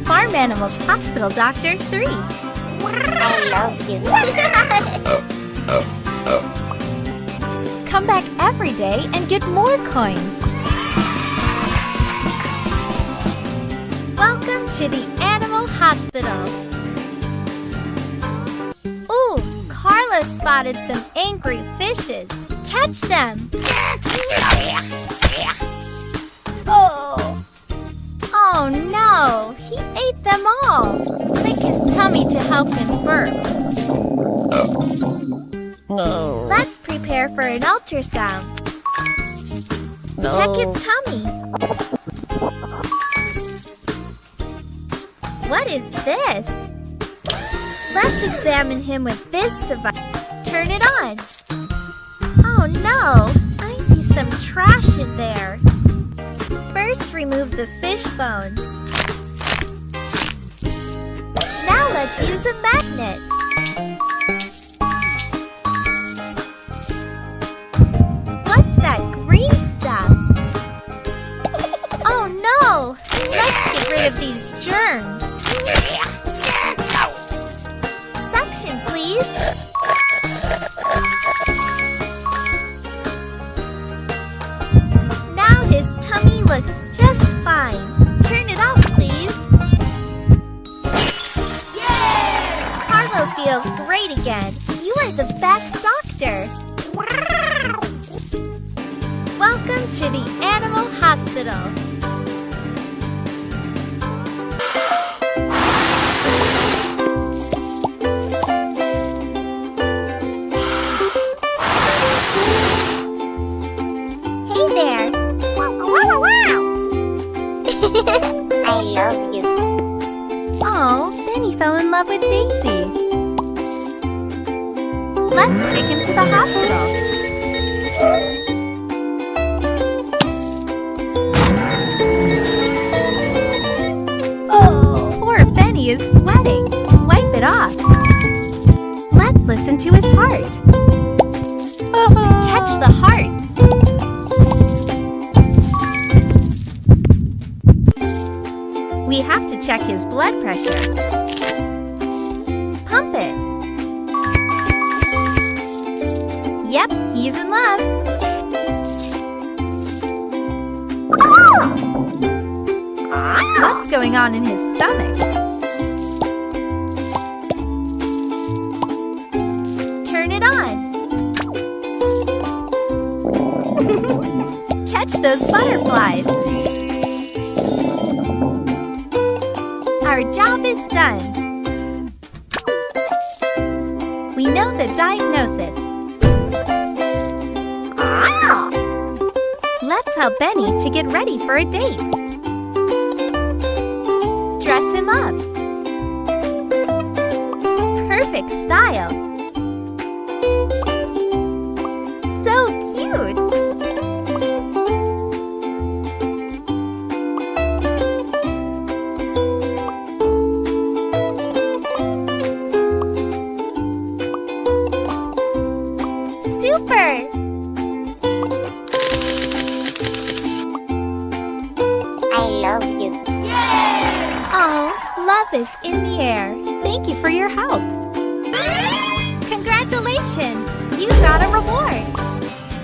Farm Animals Hospital Doctor 3. I love you. Come back every day and get more coins. Welcome to the Animal Hospital. Ooh, Carlos spotted some angry fishes. Catch them! Oh no! He ate them all! Lick his tummy to help him burp. No. Let's prepare for an ultrasound. Check his tummy. What is this? Let's examine him with this device. Turn it on. Oh no! I see some trash in there. First, remove the fish bones. Now let's use a magnet. What's that green stuff? Oh no! Let's get rid of these germs. Suction, please. Now his tummy looks just fine. Turn it off, please. Yay! Carlo feels great again. You are the best doctor. Welcome to the Animal Hospital. Hey there. I love you. Oh, Benny fell in love with Daisy. Let's take him to the hospital. Oh, poor Benny is sweating. Wipe it off. Let's listen to his heart. Catch the hearts. We have to check his blood pressure. Pump it. Yep, he's in love. What's going on in his stomach? Turn it on. Catch those butterflies. Our job is done. We know the diagnosis. Let's help Benny to get ready for a date. Dress him up. Perfect style. So cute. Super! I love you. Oh, love is in the air. Thank you for your help. Congratulations! You got a reward.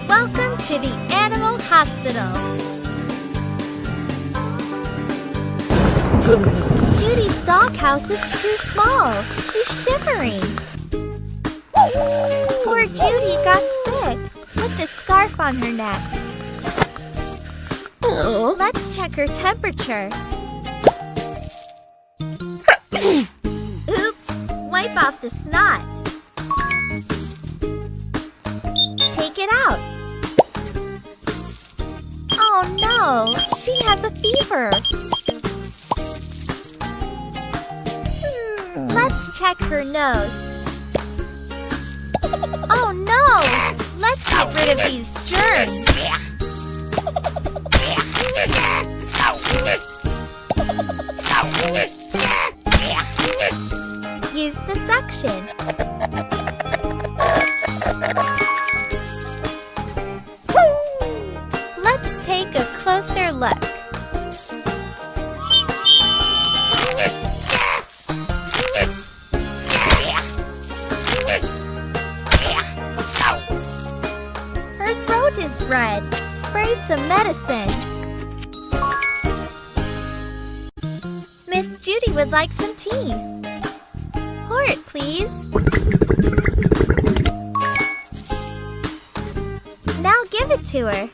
Welcome to the Animal Hospital. Judy's doghouse is too small. She's shivering. Poor Judy got sick. Put the scarf on her neck. Let's check her temperature. Oops! Wipe off the snot. Take it out. Oh no! She has a fever. Let's check her nose. Oh no! Let's get rid of these germs. Use the suction. Let's take a closer look. is red. Spray some medicine. Miss Judy would like some tea. Pour it, please. Now give it to her.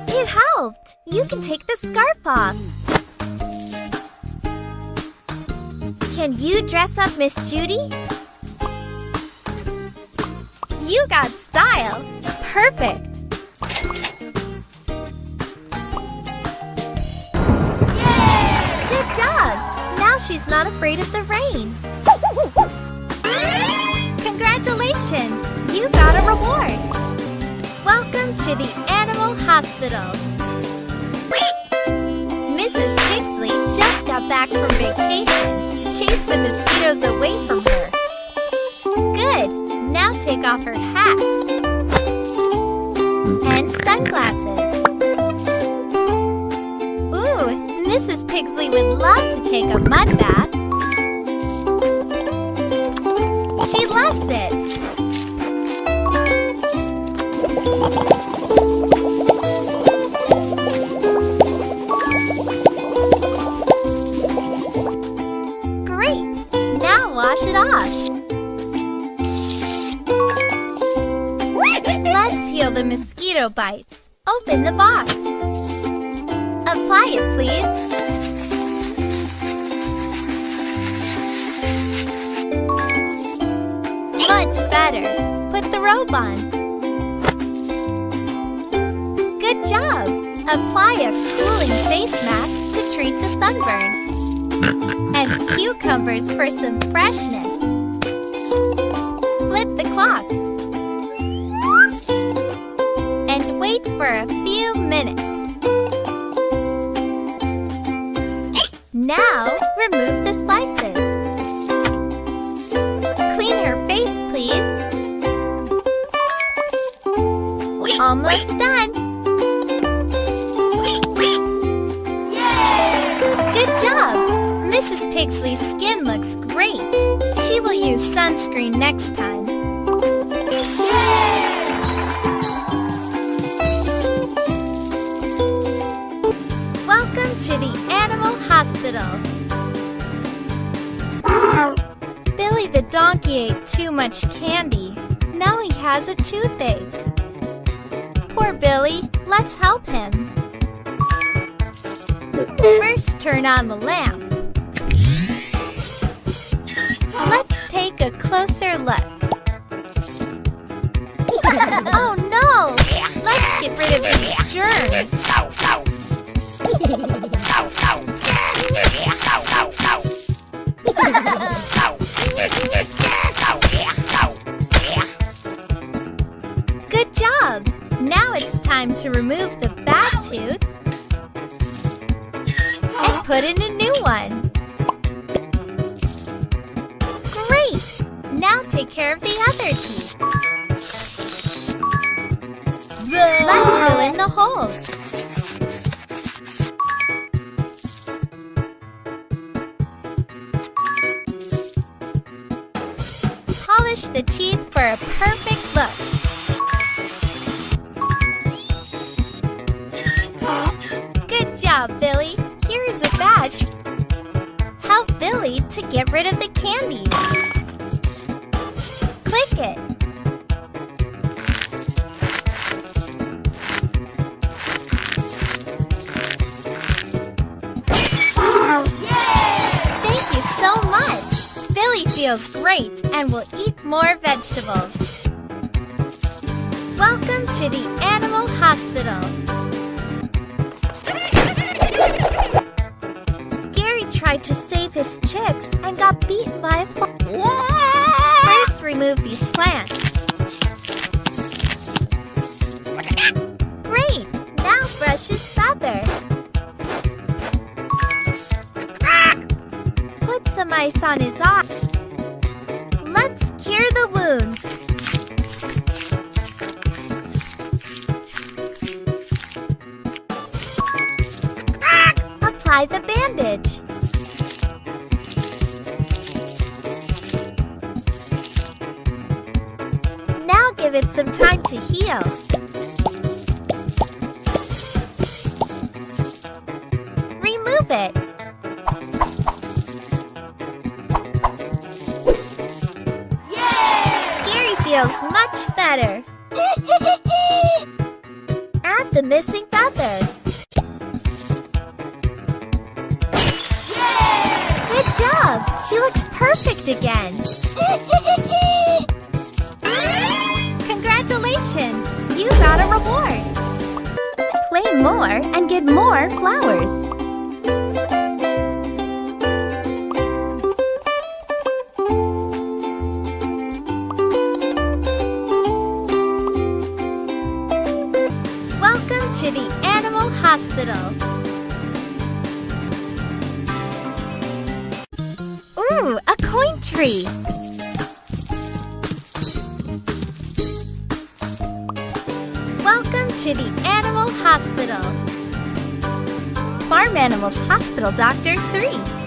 It helped. You can take the scarf off. Can you dress up Miss Judy? You got style. Perfect. Yay! Good job. Now she's not afraid of the rain. Congratulations! You got a reward. Welcome to the Animal Hospital. Mrs. Pigsley just got back from vacation. Chase the mosquitoes away from her. Good! Now take off her hat and sunglasses. Ooh, Mrs. Pigsley would love to take a mud bath. She loves it. Wash it off. Let's heal the mosquito bites. Open the box. Apply it, please. Much better. Put the robe on. Good job. Apply a cooling face mask to treat the sunburn. And cucumbers for some freshness. Flip the cloth. And wait for a few minutes. Now, remove the slices. Clean her face, please. Almost done. Good job! Mrs. Pigsley's skin looks great. She will use sunscreen next time. Welcome to the Animal Hospital. Billy the donkey ate too much candy. Now he has a toothache. Poor Billy, let's help him. First, turn on the lamp. Let's take a closer look. Oh no! Let's get rid of these germs. Good job! Now it's time to remove the bad tooth and put in a new one. Great! Now take care of the other teeth. Let's fill in the holes. Polish the teeth for a perfect look. Good job, Billy. Here is a badge. Help Billy to get rid of the candies. Click it. Thank you so much. Billy feels great and will eat more vegetables. Welcome to the Animal Hospital. Gary tried to save his chicks and got beaten by a First, remove these plants. Great! Now brush his feather. Put some ice on his eye. Let's cure the wounds. Apply the bandage. give it some time to heal. Remove it. Here he feels much better. Add the missing feather. Good job! He looks perfect again. Congratulations! You got a reward. Play more and get more flowers. Welcome to the animal hospital. Ooh, a coin tree. Welcome to the animal hospital. Farm Animals Hospital Doctor 3.